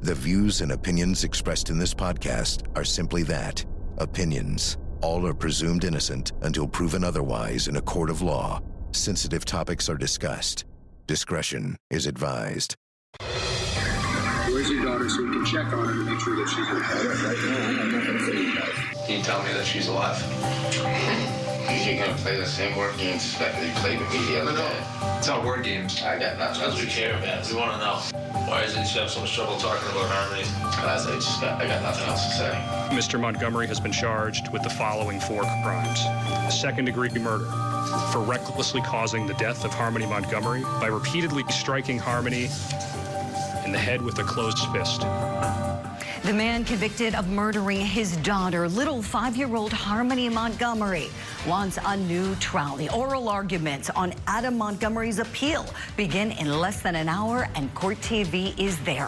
The views and opinions expressed in this podcast are simply that, opinions. All are presumed innocent until proven otherwise in a court of law. Sensitive topics are discussed. Discretion is advised. Where's your daughter so we can check on her to make sure that she's okay? Right now, I have nothing to say about. Can you tell me that she's alive? You're gonna play the same word games that you played with me the other day. It's not word games. I got nothing. That's what we care about. We want to know. Why is it you have so much trouble talking about Harmony? Because I got nothing else to say. Mr. Montgomery has been charged with the following 4 crimes. Second-degree murder for recklessly causing the death of Harmony Montgomery by repeatedly striking Harmony in the head with a closed fist. The man convicted of murdering his daughter, little 5-year-old Harmony Montgomery, wants a new trial. The oral arguments on Autumn Montgomery's appeal begin in less than an hour, and Court TV is there.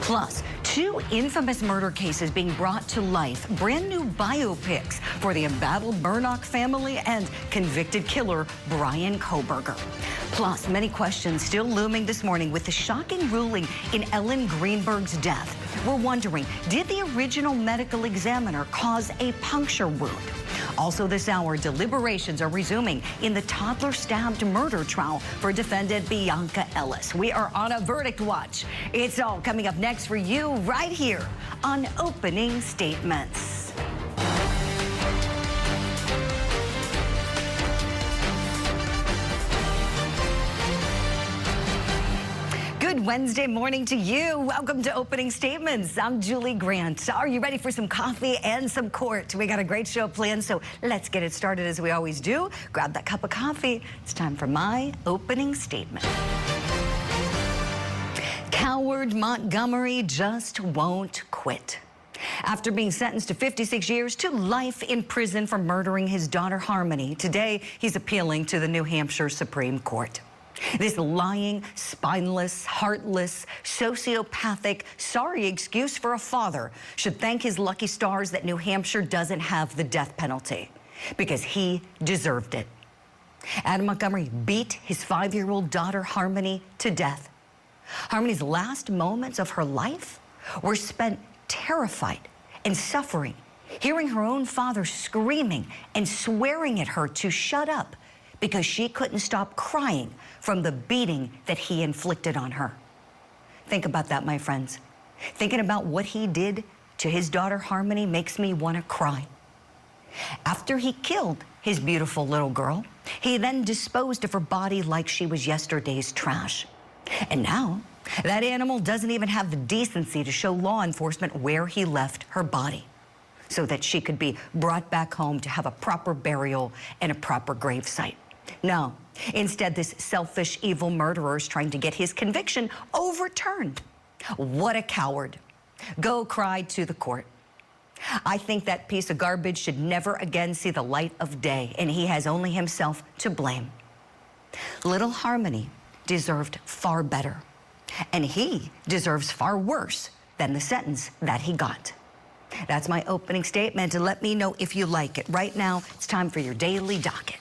Plus, 2 infamous murder cases being brought to life, brand new biopics for the embattled Murdoch family and convicted killer Brian Kohberger. Plus, many questions still looming this morning with the shocking ruling in Ellen Greenberg's death. We're wondering, did the original medical examiner cause a puncture wound? Also this hour, deliberations are resuming in the toddler-stabbed murder trial for defendant Bianca Ellis. We are on a verdict watch. It's all coming up next for you right here on Opening Statements. Good Wednesday morning to you. Welcome to Opening Statements. I'm Julie Grant. Are you ready for some coffee and some court? We got a great show planned, so let's get it started as we always do. Grab that cup of coffee. It's time for my opening statement. Coward Montgomery just won't quit. After being sentenced to 56 years to life in prison for murdering his daughter Harmony, today he's appealing to the New Hampshire Supreme Court. This lying, spineless, heartless, sociopathic, sorry excuse for a father should thank his lucky stars that New Hampshire doesn't have the death penalty, because he deserved it. Autumn Montgomery beat his 5-year-old daughter Harmony to death. Harmony's last moments of her life were spent terrified and suffering, hearing her own father screaming and swearing at her to shut up because she couldn't stop crying from the beating that he inflicted on her. Think about that, my friends. Thinking about what he did to his daughter Harmony makes me want to cry. After he killed his beautiful little girl, he then disposed of her body like she was yesterday's trash. And now, that animal doesn't even have the decency to show law enforcement where he left her body, so that she could be brought back home to have a proper burial and a proper gravesite. No, instead this selfish, evil murderer is trying to get his conviction overturned. What a coward. Go cry to the court. I think that piece of garbage should never again see the light of day, and he has only himself to blame. Little Harmony deserved far better, and he deserves far worse than the sentence that he got. That's my opening statement, and let me know if you like it. Right now, it's time for your daily docket.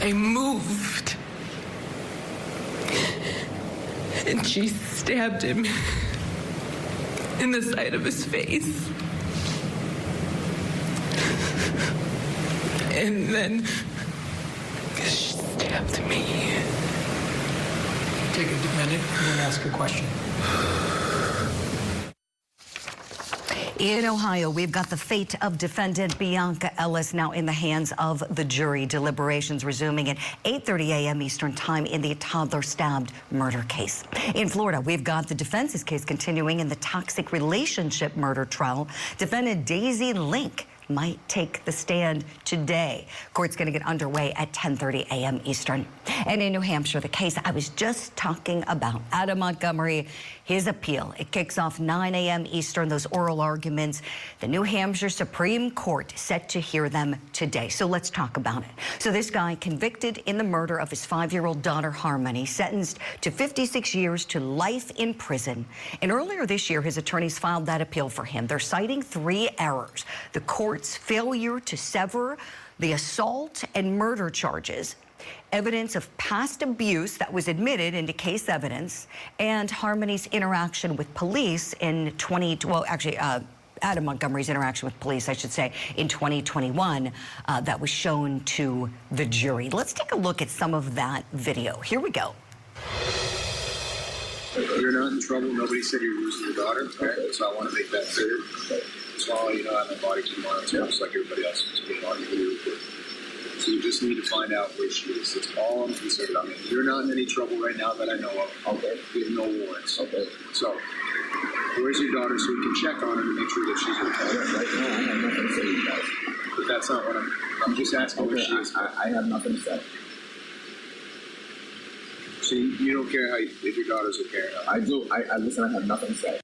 I moved, and she stabbed him in the side of his face. And then she stabbed me. Take a minute and ask a question. In Ohio, we've got the fate of defendant Bianca Ellis now in the hands of the jury. Deliberations resuming at 8:30 a.m. Eastern Time in the toddler-stabbed murder case. In Florida, we've got the defense's case continuing in the toxic relationship murder trial. Defendant Daisy Link might take the stand today. Court's going to get underway at 10:30 a.m. Eastern. And in New Hampshire, the case I was just talking about, Autumn Montgomery, his appeal. It kicks off 9 a.m. Eastern, those oral arguments. The New Hampshire Supreme Court set to hear them today. So let's talk about it. So this guy convicted in the murder of his 5-year-old daughter, Harmony, sentenced to 56 years to life in prison. And earlier this year, his attorneys filed that appeal for him. They're citing 3 errors: the court's failure to sever the assault and murder charges evidence of past abuse that was admitted into case evidence, and Harmony's interaction with police in Autumn Montgomery's interaction with police, I should say, in 2021 that was shown to the jury. Let's take a look at some of that video. Here we go. You're not in trouble. Nobody said you're losing your daughter. Okay. So I want to make that clear. So all you know, I have my body cam on, just like everybody else is being on your report. So you just need to find out where she is. That's all I'm concerned about. You're not in any trouble right now that I know of. Okay. We have no warrants. Okay. So where's your daughter so we can check on her to make sure that she's okay? Right now, I have nothing to say to you guys. But that's not what I'm just asking where she is. I have nothing to say. So you don't care if your daughter's okay or not? I do. I listen, I have nothing to say.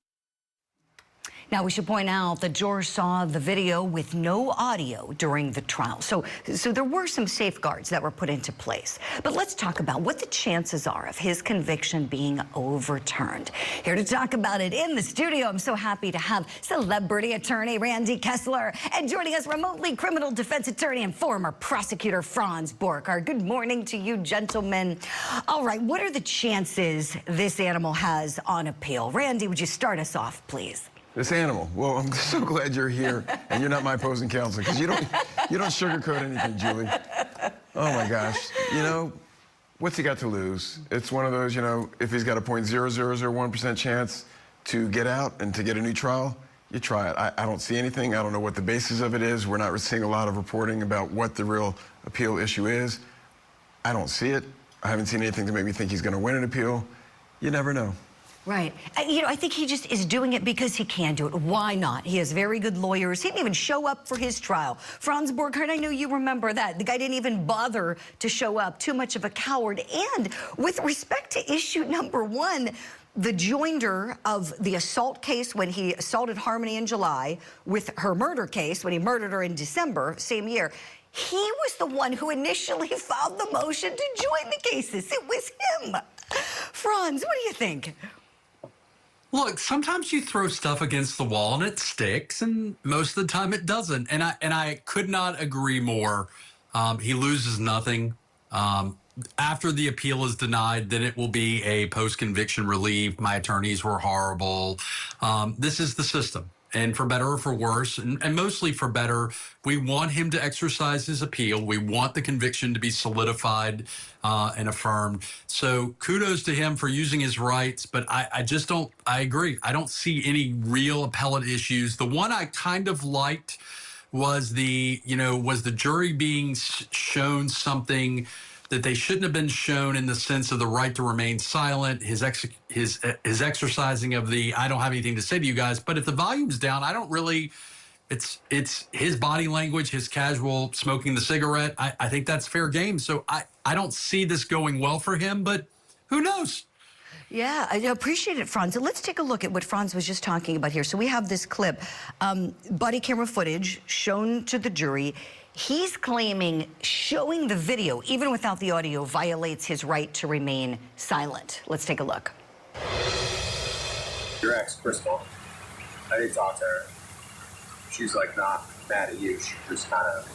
Now, we should point out that jurors saw the video with no audio during the trial. So there were some safeguards that were put into place. But let's talk about what the chances are of his conviction being overturned. Here to talk about it in the studio, I'm so happy to have celebrity attorney Randy Kessler, and joining us remotely, criminal defense attorney and former prosecutor Franz Borchardt. Good morning to you, gentlemen. All right, what are the chances this animal has on appeal? Randy, would you start us off, please? This animal. Well, I'm so glad you're here and you're not my opposing counsel, because you don't sugarcoat anything, Julie. Oh my gosh. You know, what's he got to lose? It's one of those, you know, if he's got a 0.0001% chance to get out and to get a new trial, you try it. I don't see anything. I don't know what the basis of it is. We're not seeing a lot of reporting about what the real appeal issue is. I don't see it. I haven't seen anything to make me think he's going to win an appeal. You never know. Right. You know, I think he just is doing it because he can do it. Why not? He has very good lawyers. He didn't even show up for his trial. Franz Borchardt, I know you remember that. The guy didn't even bother to show up. Too much of a coward. And with respect to issue number one, the joinder of the assault case when he assaulted Harmony in July with her murder case when he murdered her in December, same year, he was the one who initially filed the motion to join the cases. It was him. Franz, what do you think? Look, sometimes you throw stuff against the wall and it sticks, and most of the time it doesn't. And I could not agree more. He loses nothing. After the appeal is denied, then it will be a post-conviction relief. My attorneys were horrible. This is the system. And for better or for worse, and mostly for better, we want him to exercise his appeal. We want the conviction to be solidified and affirmed. So kudos to him for using his rights. But I just don't, I agree. I don't see any real appellate issues. The one I kind of liked was the jury being shown something that they shouldn't have been shown, in the sense of the right to remain silent, his exercising of the I don't have anything to say to you guys. But if the volume's down, I don't really, it's his body language, his casual smoking the cigarette. I think that's fair game. So I don't see this going well for him, but who knows? Yeah, I appreciate it, Franz. So let's take a look at what Franz was just talking about here. So we have this clip, body camera footage shown to the jury. He's claiming showing the video, even without the audio, violates his right to remain silent. Let's take a look. Your ex, Crystal, I did talk to her. She's like not mad at you. She's just kind of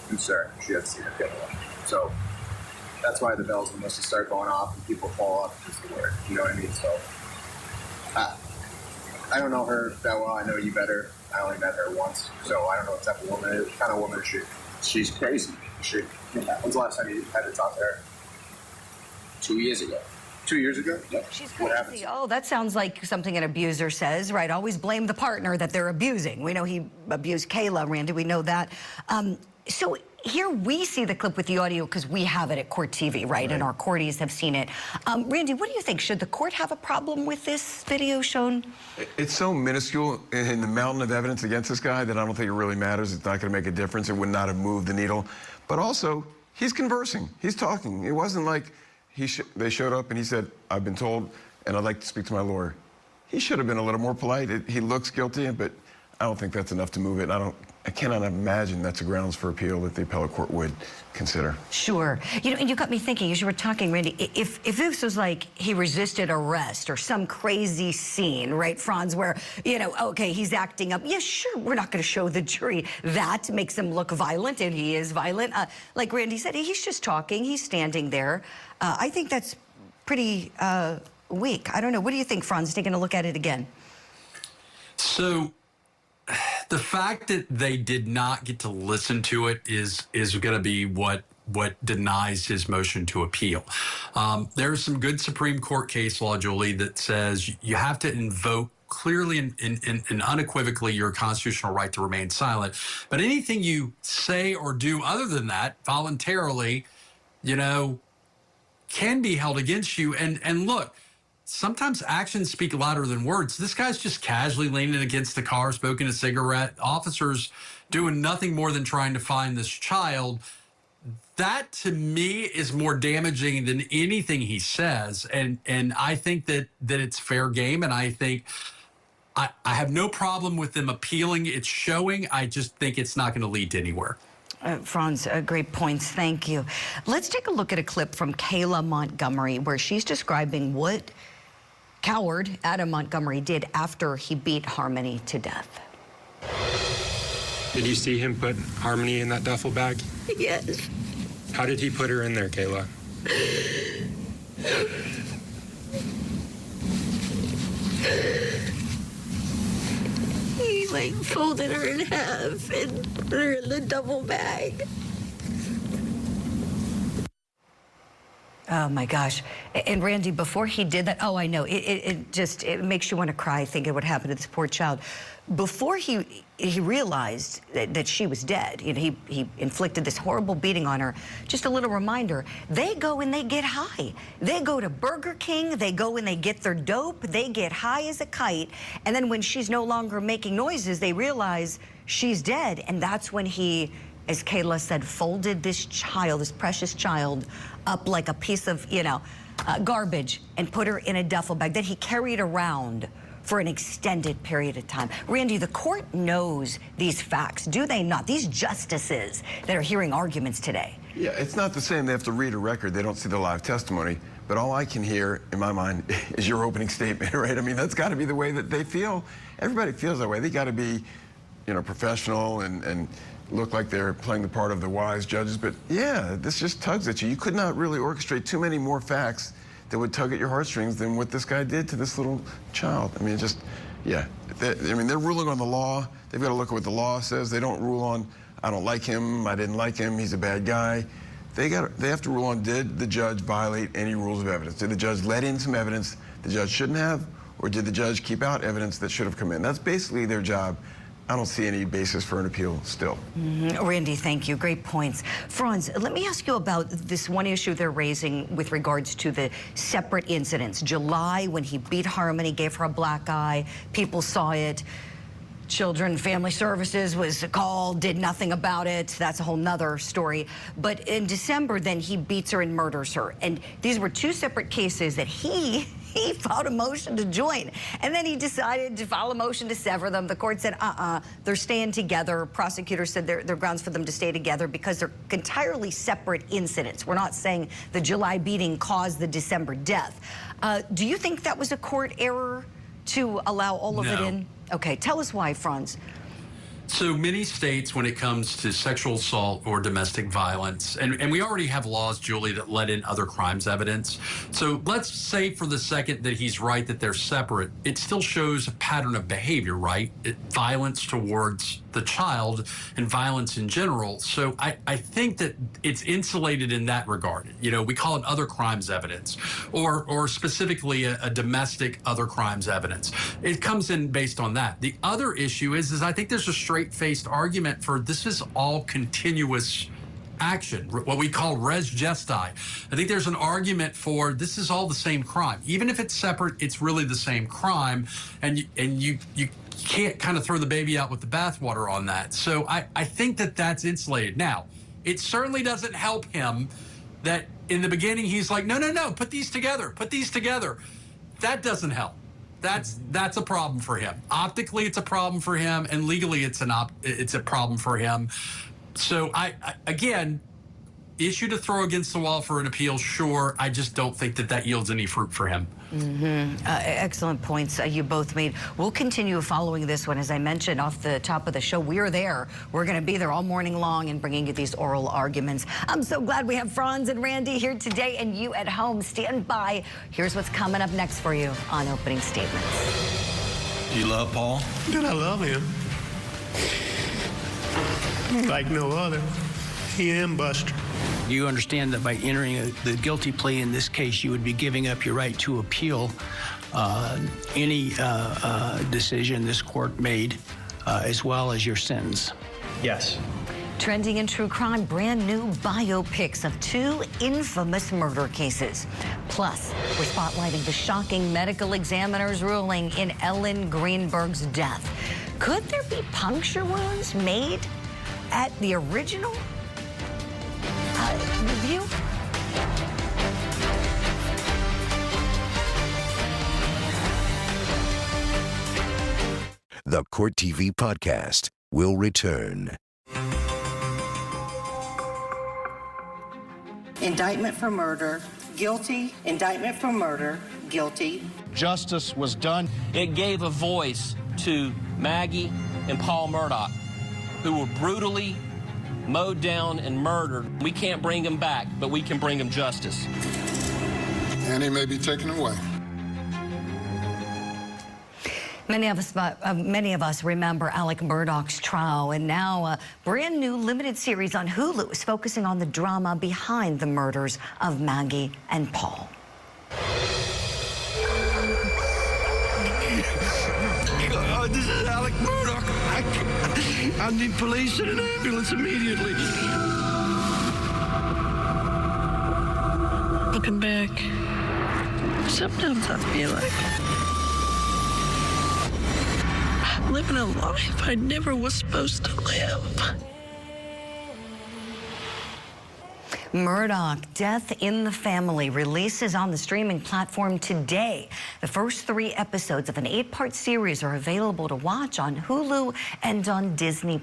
concerned. She hasn't seen the video. So that's why the bells must have started going off and people fall off, is the word. You know what I mean? So I don't know her that well. I know you better. I only met her once, so I don't know what type of woman, kind of woman she. She's crazy. When's the last time you had to talk to her? 2 years ago. 2 years ago? Yeah. She's crazy. Oh, that sounds like something an abuser says, right? Always blame the partner that they're abusing. We know he abused Kayla, Randy. We know that. So here we see the clip with the audio because we have it at Court TV, right? And our courties have seen it. Randy, what do you think? Should the court have a problem with this video shown? It's so minuscule in the mountain of evidence against this guy that I don't think it really matters. It's not going to make a difference. It would not have moved the needle. But also, he's conversing. He's talking. It wasn't like they showed up and he said, I've been told and I'd like to speak to my lawyer. He should have been a little more polite. He looks guilty, but I don't think that's enough to move it. I cannot imagine that's a grounds for appeal that the appellate court would consider. Sure. You know, and you got me thinking as you were talking, Randy, if this was like he resisted arrest or some crazy scene, right, Franz, where, you know, okay, he's acting up. Yeah, sure, we're not going to show the jury that makes him look violent, and he is violent. Like Randy said, he's just talking. He's standing there. I think that's pretty weak. I don't know. What do you think, Franz, taking a look at it again? So the fact that they did not get to listen to it is going to be what denies his motion to appeal. There's some good Supreme Court case law, Julie, that says you have to invoke clearly and unequivocally your constitutional right to remain silent. But anything you say or do other than that voluntarily, you know, can be held against you. And look, sometimes actions speak louder than words. This guy's just casually leaning against the car, smoking a cigarette. Officers doing nothing more than trying to find this child. That, to me, is more damaging than anything he says. And I think that it's fair game. And I think I have no problem with them appealing. It's showing. I just think it's not going to lead to anywhere. Franz, great points. Thank you. Let's take a look at a clip from Kayla Montgomery where she's describing what coward Adam Montgomery did after he beat Harmony to death. Did you see him put Harmony in that duffel bag? Yes. How did he put her in there, Kayla? He like folded her in half and put her in the double bag. Oh my gosh. And Randy, before he did that, oh, I know, it makes you want to cry thinking what happened to this poor child. Before he realized that she was dead, you know, he inflicted this horrible beating on her. Just a little reminder, they go and they get high. They go to Burger King, they go and they get their dope, they get high as a kite, and then when she's no longer making noises, they realize she's dead, and that's when he, as Kayla said, folded this child, this precious child, up like a piece of, you know, garbage and put her in a duffel bag that he carried around for an extended period of time. Randy, the court knows these facts, do they not? These justices that are hearing arguments today. Yeah, it's not the same. They have to read a record. They don't see the live testimony. But all I can hear, in my mind, is your opening statement, right? I mean, that's got to be the way that they feel. Everybody feels that way. They got to be, you know, professional and look like they're playing the part of the wise judges. But yeah, this just tugs at you. You could not really orchestrate too many more facts that would tug at your heartstrings than what this guy did to this little child. I mean, just, yeah. I mean, they're ruling on the law. They've got to look at what the law says. They don't rule on, I don't like him, I didn't like him, he's a bad guy. They have to rule on, did the judge violate any rules of evidence? Did the judge let in some evidence the judge shouldn't have? Or did the judge keep out evidence that should have come in? That's basically their job. I don't see any basis for an appeal still. Randy, thank you. Great points. Franz, let me ask you about this one issue they're raising with regards to the separate incidents. July, when he beat Harmony, gave her a black eye. People saw it. Children Family Services was called, did nothing about it. That's a whole nother story. But in December, then he beats her and murders her. And these were two separate cases that he filed a motion to join. And then he decided to file a motion to sever them. The court said, they're staying together. Prosecutors said there are grounds for them to stay together because they're entirely separate incidents. We're not saying the July beating caused the December death. Do you think that was a court error to allow all of it in? Okay, tell us why, Franz. So many states, when it comes to sexual assault or domestic violence, and we already have laws, Julie, that let in other crimes evidence. So let's say for the second that he's right that they're separate. It still shows a pattern of behavior, right? Violence towards the child and violence in general. So I think that it's insulated in that regard. You know, we call it other crimes evidence, or specifically a domestic other crimes evidence. It comes in based on that. The other issue is I think there's a straight-faced argument for this is all continuous action, what we call res gesti. I think there's an argument for this is all the same crime. Even if it's separate, it's really the same crime, and you can't kind of throw the baby out with the bathwater on that. So I think that that's insulated. Now, it certainly doesn't help him that in the beginning he's like, no, put these together. That doesn't help. That's a problem for him. Optically, it's a problem for him, and legally, it's a problem for him. So again, issue to throw against the wall for an appeal, sure. I just don't think that yields any fruit for him. Excellent points you both made. We'll continue following this one. As I mentioned off the top of the show, we're there. We're going to be there all morning long and bringing you these oral arguments. I'm so glad we have Franz and Randy here today, and you at home, stand by. Here's what's coming up next for you on Opening Statements. Do you love Paul? Did I love him? Like no other. He and Buster. Do you understand that by entering the guilty plea in this case, you would be giving up your right to appeal any decision this court made, as well as your sentence? Yes. Trending in true crime, brand new biopics of two infamous murder cases. Plus, we're spotlighting the shocking medical examiner's ruling in Ellen Greenberg's death. Could there be puncture wounds made at the original review? The Court TV podcast will return. Indictment for murder, guilty. Indictment for murder, guilty. Justice was done. It gave a voice to Maggie and Paul Murdaugh, who were brutally mowed down and murdered. We can't bring them back, but we can bring them justice. And he may be taken away. Many of us remember Alec Murdaugh's trial, and now a brand new limited series on Hulu is focusing on the drama behind the murders of Maggie and Paul. This is Alec Murdaugh. I need police and an ambulance immediately. Looking back, sometimes I feel like I'm living a life I never was supposed to live. Murdaugh, Death in the Family, releases on the streaming platform today. The first 3 episodes of an 8-part series are available to watch on Hulu and on Disney+.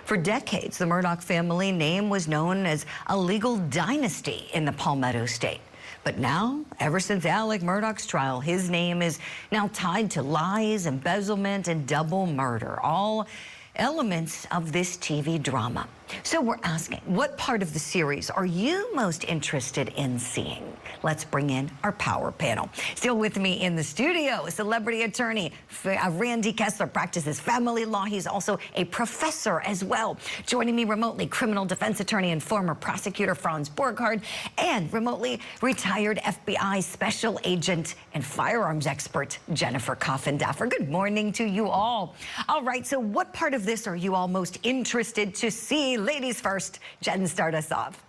For decades, the Murdaugh family name was known as a legal dynasty in the Palmetto State. But now, ever since Alec Murdaugh's trial, his name is now tied to lies, embezzlement, and double murder, all elements of this TV drama. So we're asking, what part of the series are you most interested in seeing? Let's bring in our power panel. Still with me in the studio, a celebrity attorney, Randy Kessler, practices family law. He's also a professor as well. Joining me remotely, criminal defense attorney and former prosecutor Franz Borghardt, and remotely retired FBI special agent and firearms expert Jennifer Coffindaffer. Good morning to you all. All right, so what part of this are you all most interested to see? Ladies first. Jen, start us off.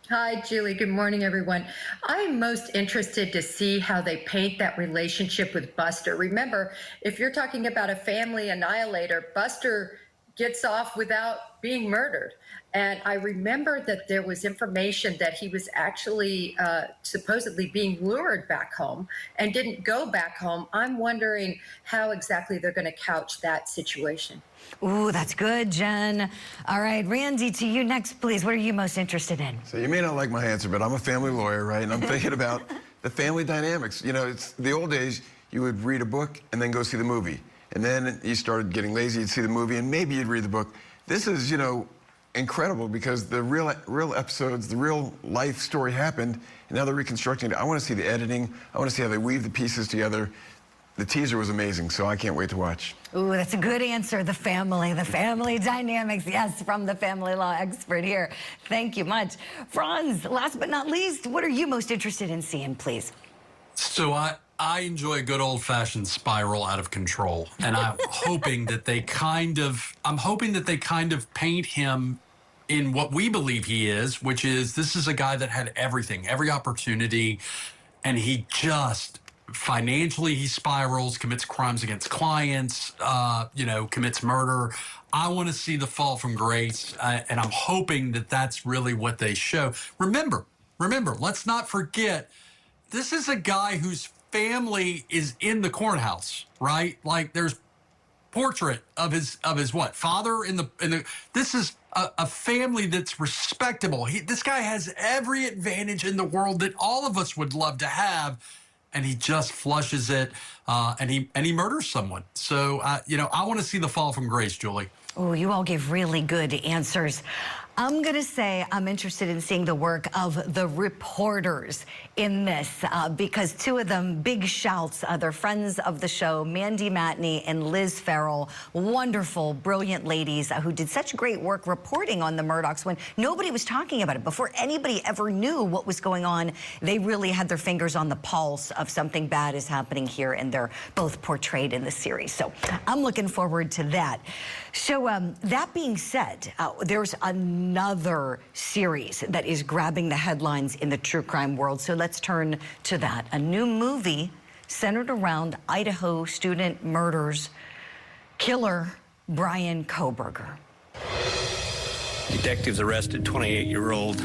Hi, Julie. Good morning, everyone. I'm most interested to see how they paint that relationship with Buster. Remember, if you're talking about a family annihilator, Buster gets off without being murdered. And I remember that there was information that he was actually supposedly being lured back home and didn't go back home. I'm wondering how exactly they're going to couch that situation. Ooh, that's good, Jen. All right, Randy, to you next, please. What are you most interested in? So you may not like my answer, but I'm a family lawyer, right? And I'm thinking about the family dynamics. You know, it's the old days, you would read a book and then go see the movie. And then you started getting lazy, you'd see the movie, and maybe you'd read the book. This is, you know, incredible because the real episodes, the real life story happened, and now they're reconstructing it. I want to see the editing. I want to see how they weave the pieces together. The teaser was amazing, so I can't wait to watch. Ooh, that's a good answer. The family dynamics. Yes, from the family law expert here. Thank you much. Franz, last but not least, what are you most interested in seeing, please? So I enjoy a good old-fashioned spiral out of control, and I'm hoping that they kind of paint him in what we believe he is, which is this is a guy that had everything, every opportunity, and he just financially he spirals, commits crimes against clients, commits murder. I want to see the fall from grace, and I'm hoping that that's really what they show. Remember, let's not forget, this is a guy who's family is in the courthouse, right? Like there's portrait of his what father in the. This is a family that's respectable. This guy has every advantage in the world that all of us would love to have, and he just flushes it, and he murders someone. So I want to see the fall from grace, Julie. Oh, you all gave really good answers. I'm going to say I'm interested in seeing the work of the reporters in this because two of them, big shouts, they're friends of the show, Mandy Matney and Liz Farrell, wonderful, brilliant ladies who did such great work reporting on the Murdochs when nobody was talking about it. Before anybody ever knew what was going on, they really had their fingers on the pulse of something bad is happening here, and they're both portrayed in the series. So I'm looking forward to that. So that being said, there's another series that is grabbing the headlines in the true crime world. So let's turn to that. A new movie centered around Idaho student murders killer Bryan Kohberger. Detectives arrested 28-year-old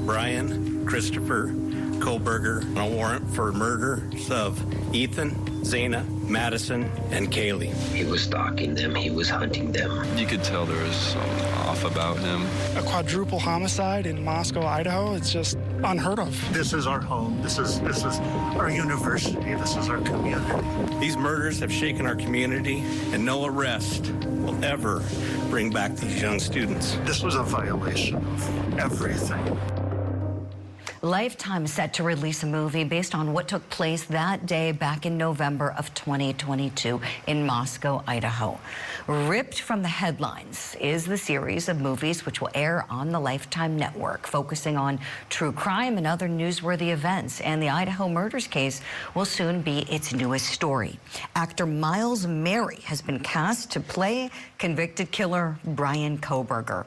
Bryan Christopher Kohberger on a warrant for murders of Ethan, Zena, Madison, and Kaylee. He was stalking them. He was hunting them. You could tell there was something off about him. A quadruple homicide in Moscow, Idaho. It's just unheard of. This is our home. This is our university. This is our community. These murders have shaken our community, and no arrest will ever bring back these young students. This was a violation of everything. Lifetime set to release a movie based on what took place that day back in November of 2022 in Moscow, Idaho. Ripped from the headlines is the series of movies which will air on the Lifetime network, focusing on true crime and other newsworthy events. And the Idaho murders case will soon be its newest story. Actor Miles Mary has been cast to play convicted killer Bryan Kohberger.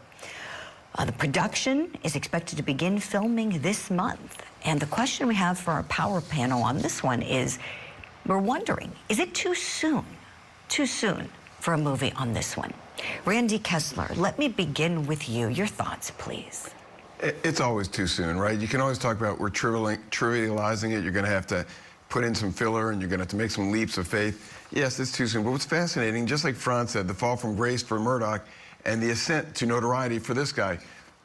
The production is expected to begin filming this month. And the question we have for our power panel on this one is, we're wondering, is it too soon for a movie on this one? Randy Kessler, let me begin with you. Your thoughts, please. It's always too soon, right? You can always talk about we're trivializing it. You're going to have to put in some filler, and you're going to have to make some leaps of faith. Yes, it's too soon. But what's fascinating, just like Franz said, the fall from grace for Murdoch, and the ascent to notoriety for this guy.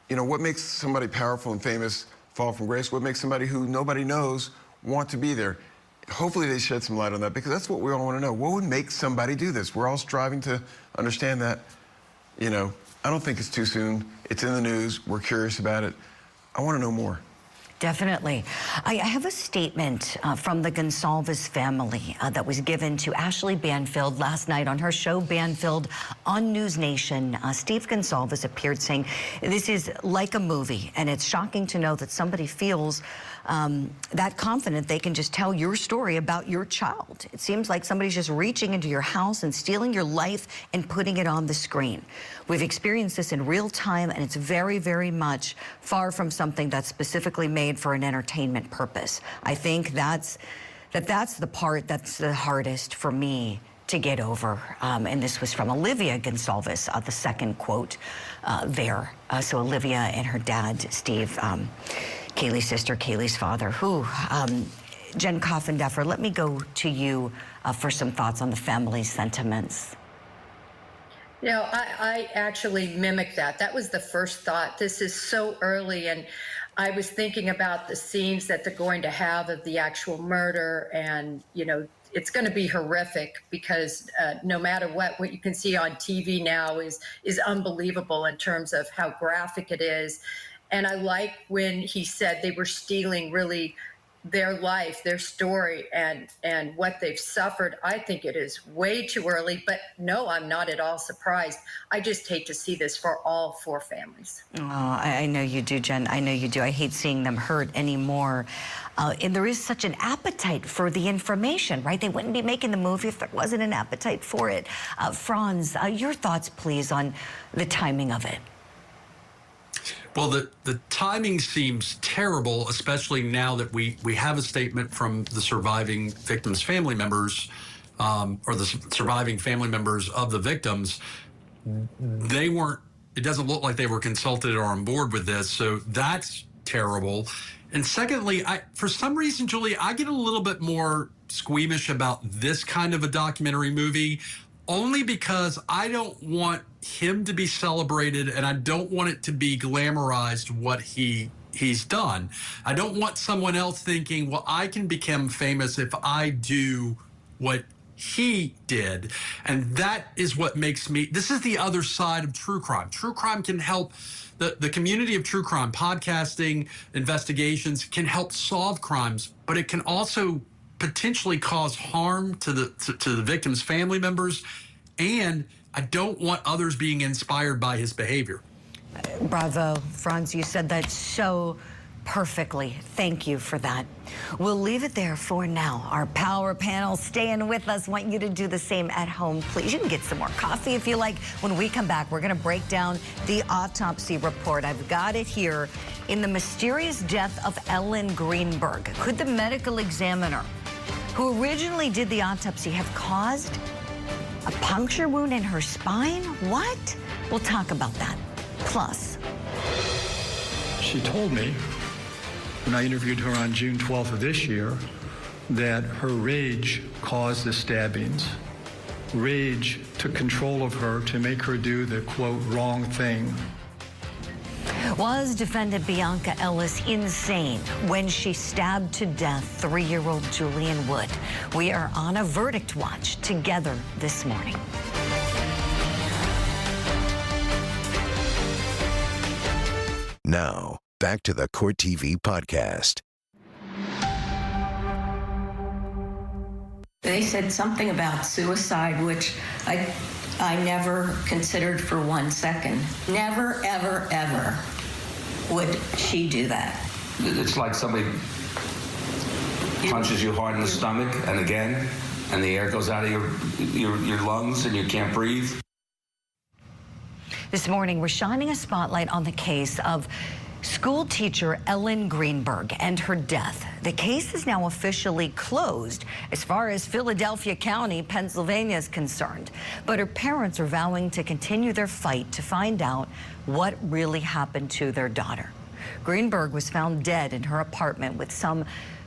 You know, what makes somebody powerful and famous fall from grace? What makes somebody who nobody knows want to be there? Hopefully they shed some light on that, because that's what we all want to know. What would make somebody do this? We're all striving to understand that. You know, I don't think it's too soon. It's in the news. We're curious about it. I want to know more. Definitely. I have a statement from the Gonsalves family that was given to Ashley Banfield last night on her show, Banfield, on News Nation. Steve Gonsalves appeared saying, this is like a movie, and it's shocking to know that somebody feels that confident they can just tell your story about your child. It seems like somebody's just reaching into your house and stealing your life and putting it on the screen. We've experienced this in real time, and it's very, very much far from something that's specifically made for an entertainment purpose. I think that's the part that's the hardest for me to get over. And this was from Olivia Gonsalves, the second quote there. So Olivia and her dad, Steve, Kaylee's sister, Kaylee's father, Jen Coffindeffer, let me go to you for some thoughts on the family's sentiments. You know, I actually mimicked that. That was the first thought. This is so early, and I was thinking about the scenes that they're going to have of the actual murder, and, you know, it's going to be horrific because no matter what you can see on TV now is unbelievable in terms of how graphic it is. And I like when he said they were stealing really their life, their story, and what they've suffered. I think it is way too early, but no, I'm not at all surprised. I just hate to see this for all four families. Oh, I know you do, Jen. I know you do. I hate seeing them hurt anymore. And there is such an appetite for the information, right? They wouldn't be making the movie if there wasn't an appetite for it. Franz, your thoughts, please, on the timing of it. Well, the timing seems terrible, especially now that we have a statement from the surviving victims' family members, or the surviving family members of the victims. They weren't, it doesn't look like they were consulted or on board with this, so that's terrible. And secondly, for some reason, Julie, I get a little bit more squeamish about this kind of a documentary movie, only because I don't want him to be celebrated and I don't want it to be glamorized what he's done. I don't want someone else thinking, well, I can become famous if I do what he did. And that is what makes me, this is the other side of true crime. True crime can help the community of true crime, podcasting, investigations can help solve crimes, but it can also potentially cause harm to the victim's family members. And I don't want others being inspired by his behavior. Bravo, Franz, you said that so perfectly. Thank you for that. We'll leave it there for now. Our power panel staying with us. Want you to do the same at home, please. You can get some more coffee if you like. When we come back, we're going to break down the autopsy report. I've got it here. In the mysterious death of Ellen Greenberg, could the medical examiner who originally did the autopsy have caused a puncture wound in her spine? What? We'll talk about that. Plus, she told me when I interviewed her on June 12th of this year that her rage caused the stabbings. Rage took control of her to make her do the, quote, wrong thing. was defendant Bianca Ellis insane when she stabbed to death 3-year-old Julian Wood? We are on a verdict watch together this morning. Now, back to the Court TV podcast. They said something about suicide, which I never considered for 1 second. Never, ever, ever would she do that. It's like somebody punches you hard in the stomach and again, and the air goes out of your lungs and you can't breathe. This morning, we're shining a spotlight on the case of school teacher Ellen Greenberg and her death. The case is now officially closed as far as Philadelphia County, Pennsylvania is concerned. But her parents are vowing to continue their fight to find out what really happened to their daughter. Greenberg was found dead in her apartment with some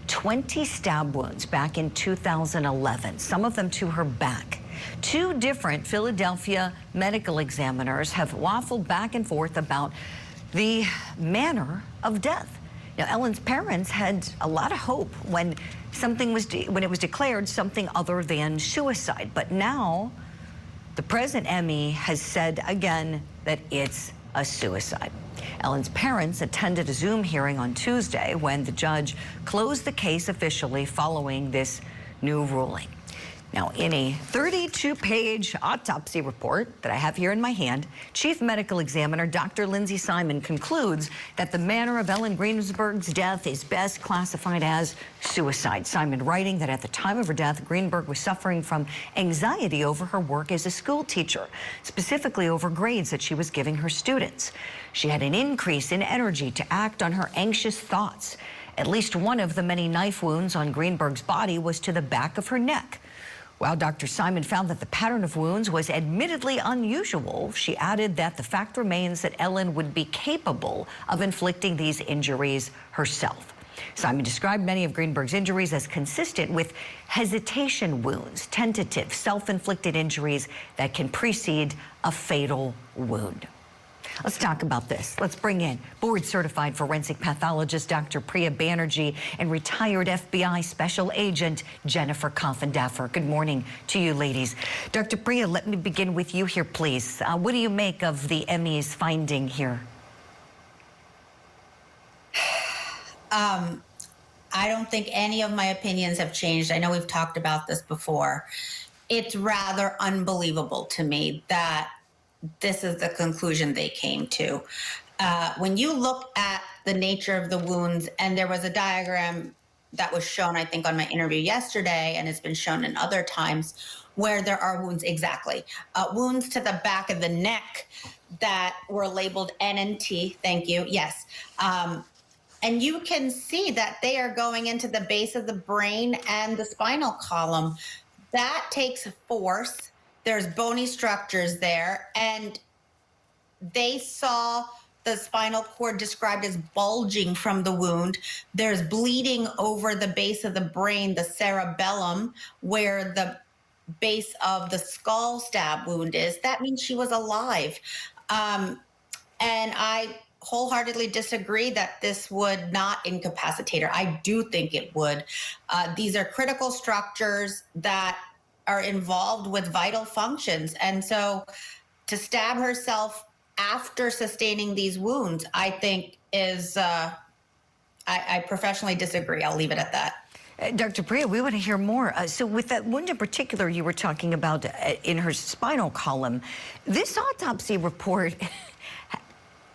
20 stab wounds back in 2011, some of them to her back. 2 different Philadelphia medical examiners have waffled back and forth about the manner of death. Now, Ellen's parents had a lot of hope when it was declared something other than suicide. But now, the present ME has said again that it's a suicide. Ellen's parents attended a Zoom hearing on Tuesday when the judge closed the case officially following this new ruling. Now, in a 32-page autopsy report that I have here in my hand, Chief Medical Examiner Dr. Lindsay Simon concludes that the manner of Ellen Greenberg's death is best classified as suicide. Simon writing that at the time of her death, Greenberg was suffering from anxiety over her work as a school teacher, specifically over grades that she was giving her students. She had an increase in energy to act on her anxious thoughts. At least one of the many knife wounds on Greenberg's body was to the back of her neck. While Dr. Simon found that the pattern of wounds was admittedly unusual, she added that the fact remains that Ellen would be capable of inflicting these injuries herself. Simon described many of Greenberg's injuries as consistent with hesitation wounds, tentative, self-inflicted injuries that can precede a fatal wound. Let's talk about this. Let's bring in board-certified forensic pathologist Dr. Priya Banerjee and retired FBI Special Agent Jennifer Coffindaffer. Good morning to you, ladies. Dr. Priya, let me begin with you here, please. What do you make of the ME's finding here? I don't think any of my opinions have changed. I know we've talked about this before. It's rather unbelievable to me that this is the conclusion they came to. When you look at the nature of the wounds, and there was a diagram that was shown, I think, on my interview yesterday, and it's been shown in other times, where there are wounds, exactly. Wounds to the back of the neck that were labeled N and T, thank you, yes. And you can see that they are going into the base of the brain and the spinal column. That takes force. There's bony structures there, and they saw the spinal cord described as bulging from the wound. There's bleeding over the base of the brain, the cerebellum, where the base of the skull stab wound is. That means she was alive. And I wholeheartedly disagree that this would not incapacitate her. I do think it would. These are critical structures that are involved with vital functions. And so to stab herself after sustaining these wounds, I think is, I professionally disagree. I'll leave it at that. Dr. Priya, we want to hear more. So with that wound in particular you were talking about in her spinal column, this autopsy report,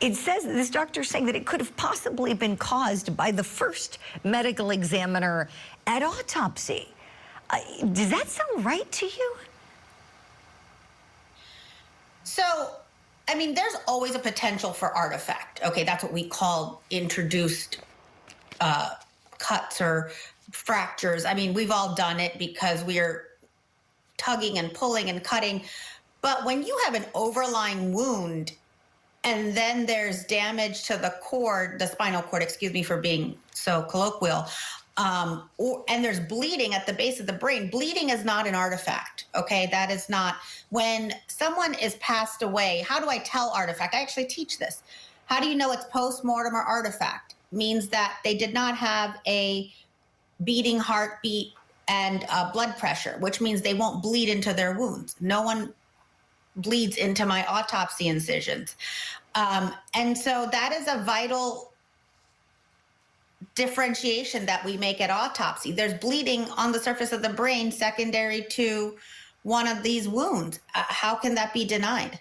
it says, this doctor saying that it could have possibly been caused by the first medical examiner at autopsy. Does that sound right to you? So, I mean, there's always a potential for artifact. Okay, that's what we call introduced cuts or fractures. I mean, we've all done it because we are tugging and pulling and cutting. But when you have an overlying wound and then there's damage to the cord, the spinal cord, excuse me for being so colloquial, and there's bleeding at the base of the brain. Bleeding is not an artifact, okay? That is not. When someone is passed away, how do I tell artifact? I actually teach this. How do you know it's post-mortem or artifact? Means that they did not have a beating heartbeat and blood pressure, which means they won't bleed into their wounds. No one bleeds into my autopsy incisions. And so that is a vital differentiation that we make at autopsy. There's bleeding on the surface of the brain secondary to one of these wounds. How can that be denied?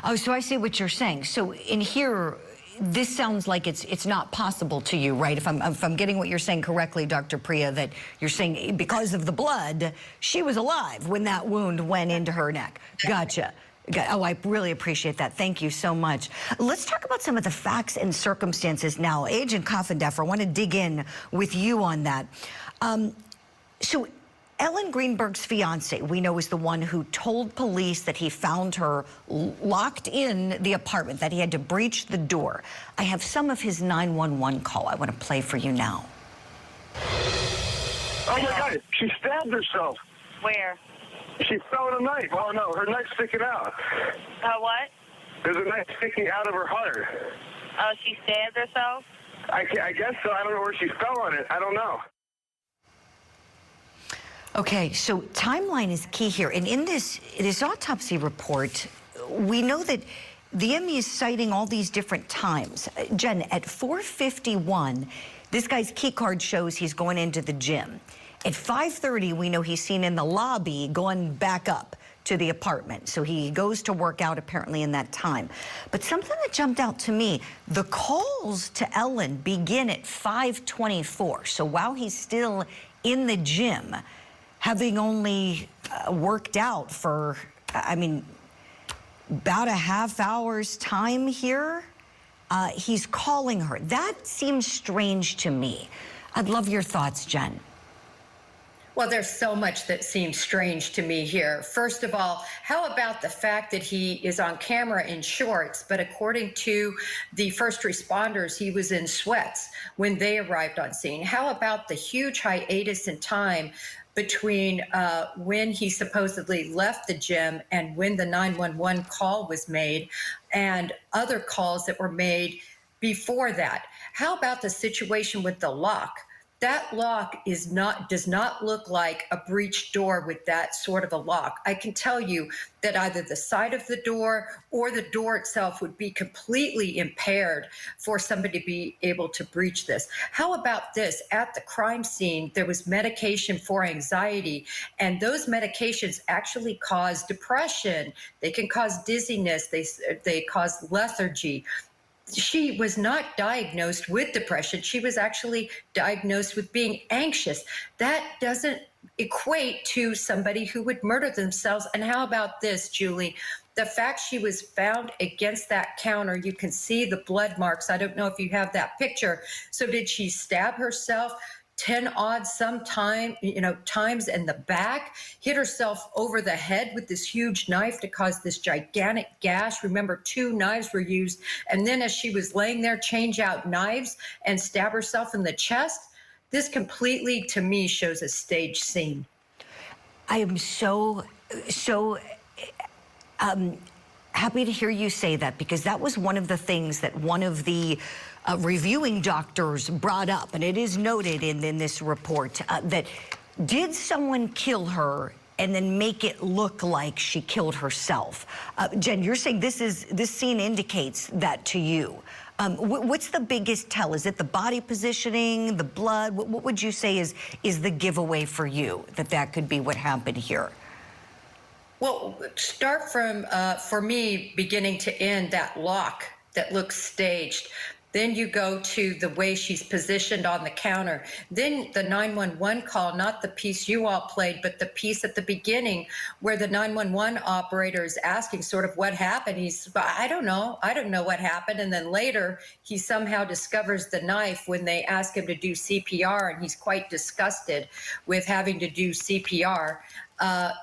Oh, so I see what you're saying. So in here, this sounds like it's not possible to you, right? If I'm getting what you're saying correctly, Dr. Priya, that you're saying because of the blood, she was alive when that wound went into her neck. Gotcha. Oh, I really appreciate that. Thank you so much. Let's talk about some of the facts and circumstances now. Agent Coffindeffer, I want to dig in with you on that. So Ellen Greenberg's fiance, we know, is the one who told police that he found her locked in the apartment, that he had to breach the door. I have some of his 911 call I want to play for you now. Oh my God, she stabbed herself. Where? She fell with a knife. Oh no, her knife's sticking out. What? There's a knife sticking out of her heart. Oh, she stabbed herself? I guess so. I don't know where she fell on it. I don't know. Okay, so timeline is key here. And in this autopsy report, we know that the ME is citing all these different times. Jen, at 4:51, this guy's key card shows he's going into the gym. At 5:30, we know he's seen in the lobby going back up to the apartment. So he goes to work out apparently in that time. But something that jumped out to me, the calls to Ellen begin at 5:24. So while he's still in the gym, having only worked out for, I mean, about a half hour's time here, he's calling her. That seems strange to me. I'd love your thoughts, Jen. Well, there's so much that seems strange to me here. First of all, how about the fact that he is on camera in shorts, but according to the first responders, he was in sweats when they arrived on scene? How about the huge hiatus in time between when he supposedly left the gym and when the 911 call was made and other calls that were made before that? How about the situation with the lock? That lock does not look like a breached door with that sort of a lock. I can tell you that either the side of the door or the door itself would be completely impaired for somebody to be able to breach this. How about this? At the crime scene, there was medication for anxiety, and those medications actually cause depression. They can cause dizziness. They cause lethargy. She was not diagnosed with depression. She was actually diagnosed with being anxious. That doesn't equate to somebody who would murder themselves. And how about this, Julie? The fact she was found against that counter, you can see the blood marks. I don't know if you have that picture. So did she stab herself 10 odd times in the back, hit herself over the head with this huge knife to cause this gigantic gash. Remember, 2 knives were used. And then as she was laying there, change out knives and stab herself in the chest. This completely, to me, shows a stage scene. I am so happy to hear you say that, because that was one of the things that one of the reviewing doctors brought up, and it is noted in this report that did someone kill her and then make it look like she killed herself? Jen, you're saying this scene indicates that to you. What's the biggest tell? Is it the body positioning, the blood? What would you say is the giveaway for you that could be what happened here? Well, start from, for me, beginning to end, that lock that looks staged. Then you go to the way she's positioned on the counter. Then the 911 call, not the piece you all played, but the piece at the beginning where the 911 operator is asking sort of what happened. He's, I don't know what happened. And then later he somehow discovers the knife when they ask him to do CPR, and he's quite disgusted with having to do CPR.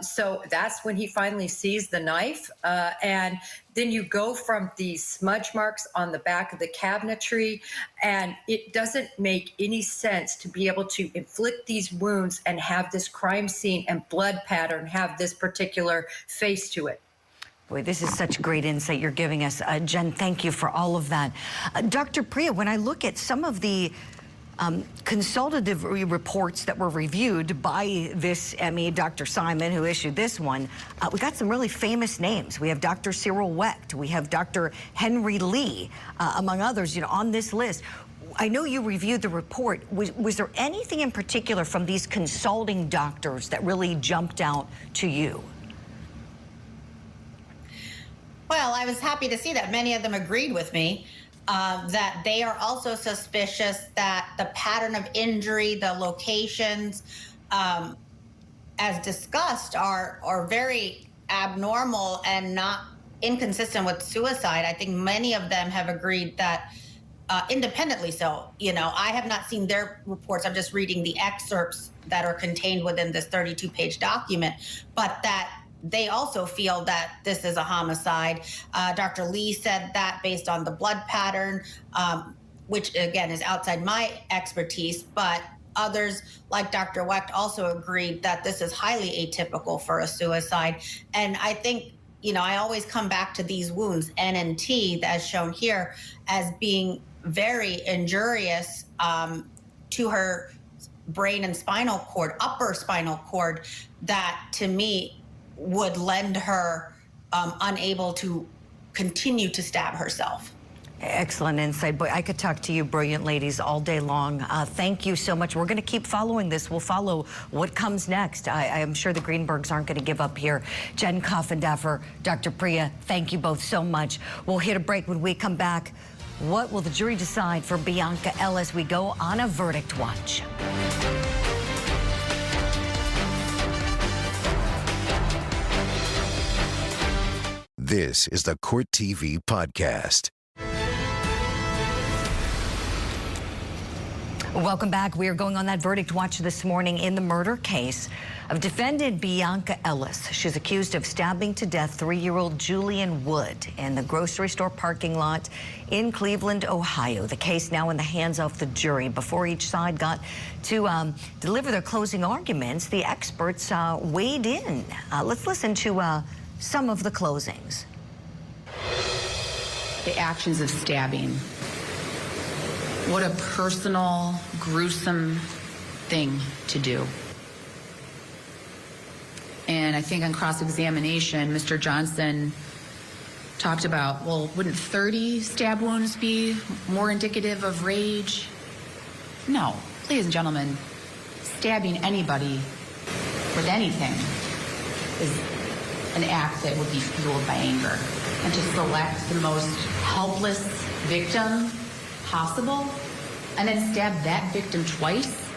So that's when he finally sees the knife. And then you go from these smudge marks on the back of the cabinetry, and it doesn't make any sense to be able to inflict these wounds and have this crime scene and blood pattern have this particular face to it. Boy, this is such great insight you're giving us. Jen, thank you for all of that. Dr. Priya, when I look at some of the consultative reports that were reviewed by this ME, Dr. Simon, who issued this one, we got some really famous names. We have Dr. Cyril Wecht, we have Dr. Henry Lee, among others, on this list. I know you reviewed the report. Was there anything in particular from these consulting doctors that really jumped out to you? Well, I was happy to see that many of them agreed with me. That they are also suspicious that the pattern of injury, the locations, as discussed, are very abnormal and not inconsistent with suicide. I think many of them have agreed that independently so. I have not seen their reports. I'm just reading the excerpts that are contained within this 32-page document, but that they also feel that this is a homicide. Dr. Lee said that based on the blood pattern, which again is outside my expertise, but others like Dr. Wecht also agreed that this is highly atypical for a suicide. And I think, I always come back to these wounds, N and T, as shown here, as being very injurious to her brain and spinal cord, upper spinal cord, that to me would lend her unable to continue to stab herself. Excellent insight. Boy, I could talk to you brilliant ladies all day long. Thank you so much. We're going to keep following this. We'll follow what comes next. I am sure the Greenbergs aren't going to give up here. Jen Coffindaffer, Dr. Priya, thank you both so much. We'll hit a break. When we come back, what will the jury decide for Bianca Ellis? We go on a verdict watch. This is the Court TV podcast. Welcome back. We are going on that verdict watch this morning in the murder case of defendant Bianca Ellis. She's accused of stabbing to death 3-year-old Julian Wood in the grocery store parking lot in Cleveland, Ohio. The case now in the hands of the jury. Before each side got to deliver their closing arguments, the experts weighed in. Let's listen to some of the closings. The actions of stabbing. What a personal, gruesome thing to do. And I think on cross-examination, Mr. Johnson talked about, well, wouldn't 30 stab wounds be more indicative of rage? No. Ladies and gentlemen, stabbing anybody with anything is an act that would be fueled by anger. And to select the most helpless victim possible and then stab that victim twice,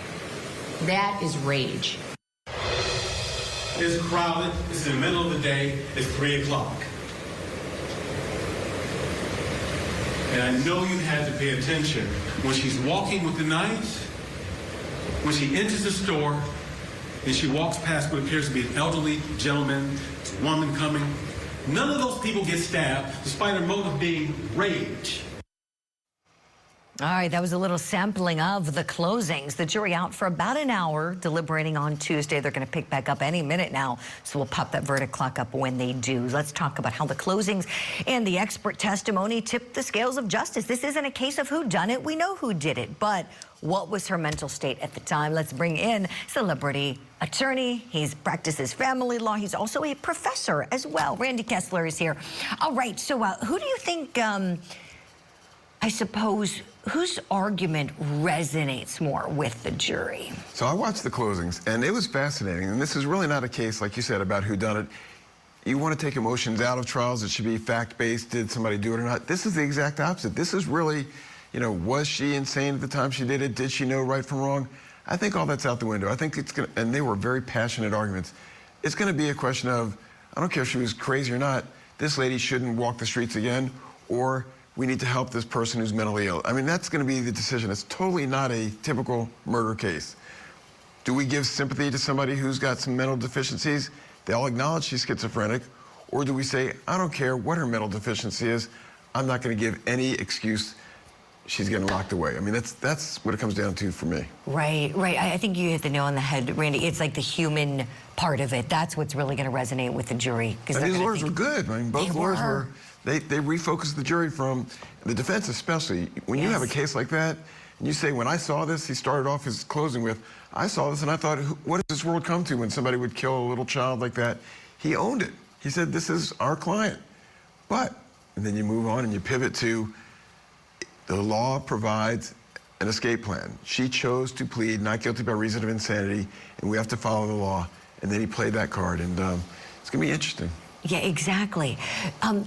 that is rage. It's crowded, it's in the middle of the day, it's 3 o'clock. And I know you had to pay attention. When she's walking with the knife, When she enters the store and she walks past what appears to be an elderly gentleman, woman coming, none of those people get stabbed, despite her motive being rage. All right, that was a little sampling of the closings. The jury out for about an hour, deliberating on Tuesday. They're going to pick back up any minute now, so we'll pop that verdict clock up when they do. Let's talk about how the closings and the expert testimony tipped the scales of justice. This isn't a case of who done it. We know who did it, but what was her mental state at the time? Let's bring in celebrity attorney. He's practices family law. He's also a professor as well. Randy Kessler is here. All right, so who do you think, I suppose, whose argument resonates more with the jury? So I watched the closings, and it was fascinating. And this is really not a case, like you said, about who done it. You want to take emotions out of trials. It should be fact-based. Did somebody do it or not? This is the exact opposite. This is really, you know, was she insane at the time she did it? Did she know right from wrong? I think all that's out the window. I think it's going to, and they were very passionate arguments. It's going to be a question of, I don't care if she was crazy or not, this lady shouldn't walk the streets again, or we need to help this person who's mentally ill. I mean, that's going to be the decision. It's totally not a typical murder case. Do we give sympathy to somebody who's got some mental deficiencies? They all acknowledge she's schizophrenic. Or do we say, I don't care what her mental deficiency is, I'm not going to give any excuse. She's getting locked away. I mean, that's what it comes down to for me. Right, right. I think you hit the nail on the head, Randy. It's like the human part of it. That's what's really going to resonate with the jury. And these lawyers were good. I mean, both lawyers were. They refocused the jury from the defense, especially when you have a case like that, and you say, when I saw this, he started off his closing with, I saw this and I thought, what does this world come to when somebody would kill a little child like that? He owned it. He said, this is our client. But, and then you move on and you pivot to, the law provides an escape plan. She chose to plead not guilty by reason of insanity, and we have to follow the law. And then he played that card, and it's going to be interesting. Yeah, exactly.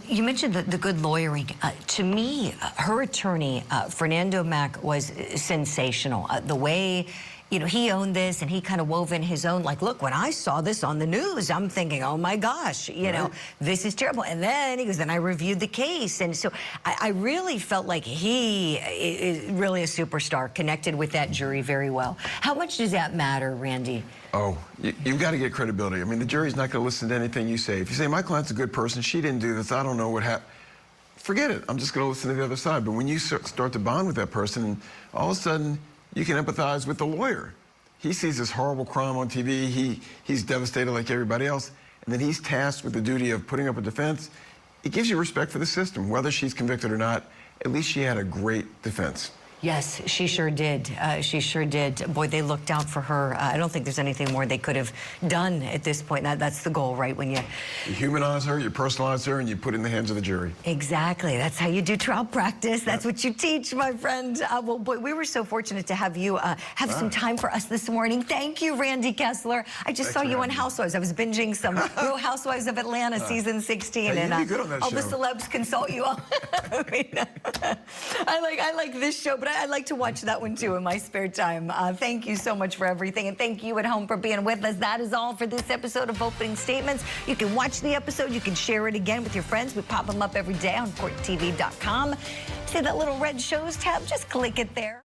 You mentioned the good lawyering. To me, her attorney, Fernando Mack, was sensational. The way, you know, he owned this and he kind of wove in his own, like, look, when I saw this on the news, I'm thinking, oh my gosh, you know, this is terrible. And then he goes, then I reviewed the case. And so I really felt like he is really a superstar, connected with that jury very well. How much does that matter, Randy? Oh, you've got to get credibility. I mean, the jury's not going to listen to anything you say. If you say, my client's a good person, she didn't do this, I don't know what happened, forget it. I'm just going to listen to the other side. But when you start to bond with that person, and all of a sudden, you can empathize with the lawyer. He sees this horrible crime on TV. He's devastated like everybody else. And then he's tasked with the duty of putting up a defense. It gives you respect for the system. Whether she's convicted or not, at least she had a great defense. Yes, she sure did. She sure did. Boy, they looked out for her. I don't think there's anything more they could have done at this point. That's the goal, right? When you humanize her, you personalize her, and you put it in the hands of the jury. Exactly. That's how you do trial practice. That's what you teach, my friend. Well, boy, we were so fortunate to have you have some time for us this morning. Thank you, Randy Kessler. I just saw you on Housewives. I was binging some Real Housewives of Atlanta season 16, hey, and good on that all show. the celebs consult you on. I like this show, but I like to watch that one too in my spare time. Thank you so much for everything, and thank you at home for being with us. That is all for this episode of Opening Statements. You can watch the episode. You can share it again with your friends. We pop them up every day on courttv.com. See that little red shows tab? Just click it there.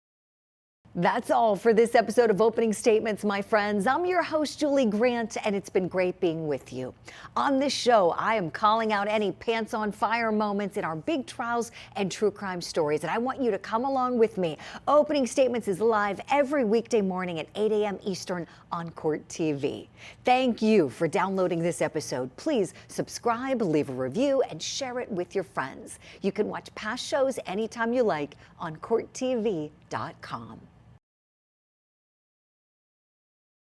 That's all for this episode of Opening Statements, my friends. I'm your host, Julie Grant, and it's been great being with you. On this show, I am calling out any pants on fire moments in our big trials and true crime stories, and I want you to come along with me. Opening Statements is live every weekday morning at 8 a.m. Eastern on Court TV. Thank you for downloading this episode. Please subscribe, leave a review, and share it with your friends. You can watch past shows anytime you like on courttv.com.